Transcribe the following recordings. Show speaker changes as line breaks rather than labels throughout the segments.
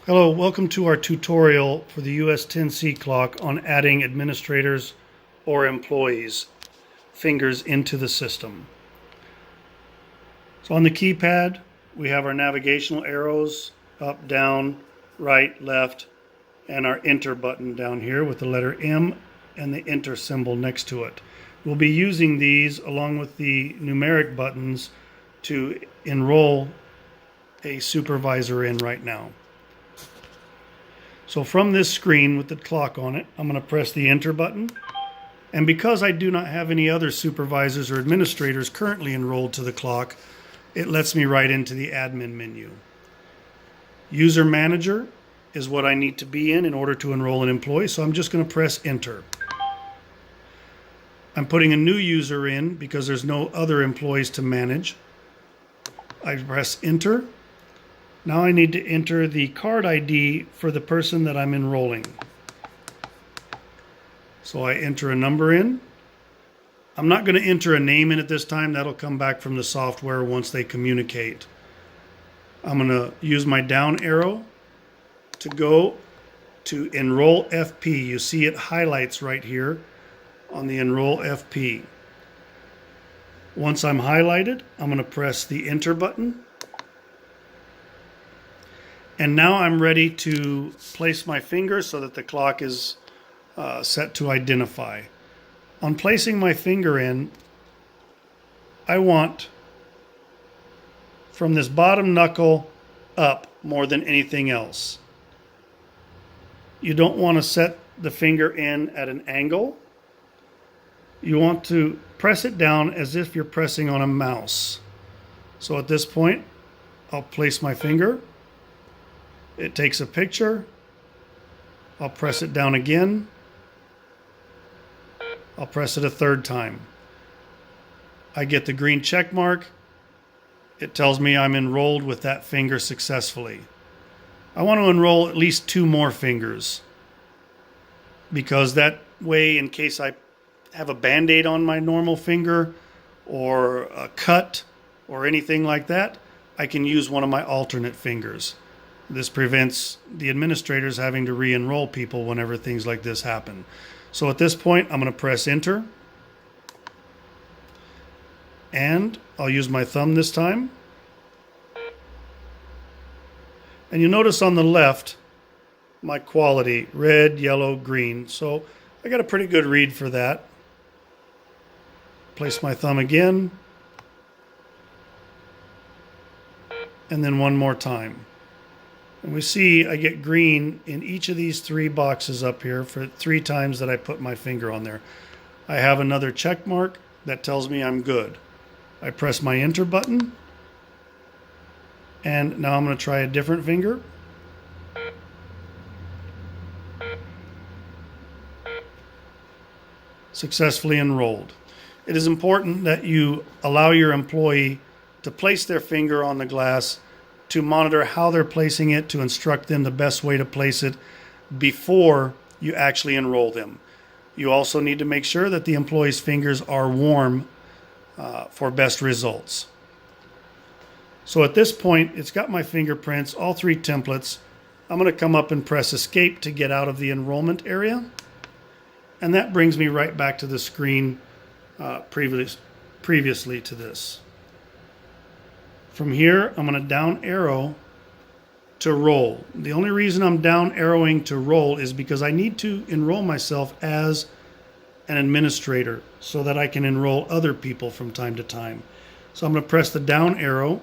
Hello, welcome to our tutorial for the US10 C clock on adding administrators or employees' fingers into the system. So on the keypad, we have our navigational arrows, up, down, right, left, and our enter button down here with the letter M and the enter symbol next to it. We'll be using these along with the numeric buttons to enroll a supervisor in right now. So from this screen with the clock on it, I'm going to press the enter button. And because I do not have any other supervisors or administrators currently enrolled to the clock, it lets me right into the admin menu. User manager is what I need to be in order to enroll an employee, so I'm just going to press enter. I'm putting a new user in because there's no other employees to manage. I press enter. Now I need to enter the card ID for the person that I'm enrolling. So I enter a number in. I'm not going to enter a name in at this time. That'll come back from the software once they communicate. I'm going to use my down arrow to go to enroll FP. You see it highlights right here on the enroll FP. Once I'm highlighted, I'm going to press the enter button. And now I'm ready to place my finger so that the clock is set to identify. On placing my finger in, I want from this bottom knuckle up more than anything else. You don't want to set the finger in at an angle. You want to press it down as if you're pressing on a mouse. So at this point, I'll place my finger. It takes a picture. I'll press it down again. I'll press it a third time. I get the green check mark. It tells me I'm enrolled with that finger successfully. I want to enroll at least 2 more fingers because that way, in case I have a band-aid on my normal finger or a cut or anything like that, I can use one of my alternate fingers. This prevents the administrators having to re-enroll people whenever things like this happen. So at this point, I'm going to press enter. And I'll use my thumb this time. And you notice on the left, my quality, red, yellow, green. So I got a pretty good read for that. Place my thumb again. And then one more time. And we see I get green in each of these 3 boxes up here for 3 times that I put my finger on there. I have another check mark that tells me I'm good. I press my enter button. And now I'm going to try a different finger. Successfully enrolled. It is important that you allow your employee to place their finger on the glass, to monitor how they're placing it, to instruct them the best way to place it before you actually enroll them. You also need to make sure that the employee's fingers are warm for best results. So at this point, it's got my fingerprints, all 3 templates. I'm going to come up and press escape to get out of the enrollment area. And that brings me right back to the screen previously to this. From here, I'm going to down arrow to roll. The only reason I'm down arrowing to roll is because I need to enroll myself as an administrator so that I can enroll other people from time to time. So I'm going to press the down arrow.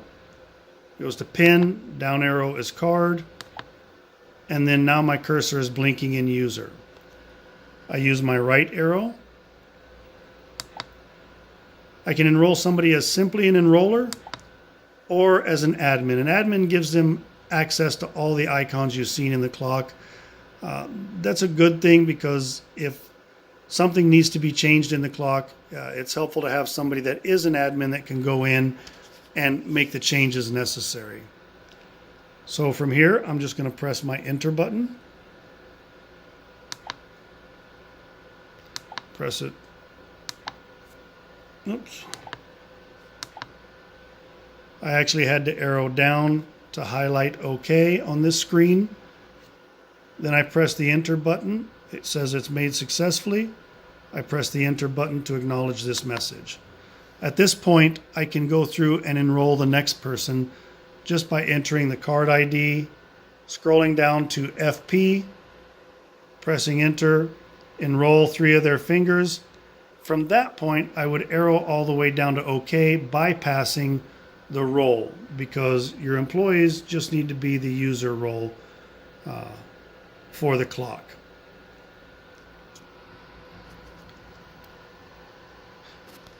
It goes to pin, down arrow is card, and then now my cursor is blinking in user. I use my right arrow. I can enroll somebody as simply an enroller or as an admin. An admin gives them access to all the icons you've seen in the clock. That's a good thing because if something needs to be changed in the clock, it's helpful to have somebody that is an admin that can go in and make the changes necessary. So from here, I'm just going to press my enter button. Press it. Oops. I actually had to arrow down to highlight OK on this screen Then I press the enter button. It says it's made successfully. I press the enter button to acknowledge this message. At this point, I can go through and enroll the next person just by entering the card ID, scrolling down to FP, pressing enter, enroll 3 of their fingers. From that point, I would arrow all the way down to OK, bypassing the roll, because your employees just need to be the user role for the clock.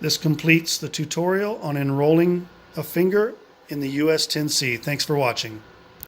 This completes the tutorial on enrolling a finger in the US10C. Thanks for watching.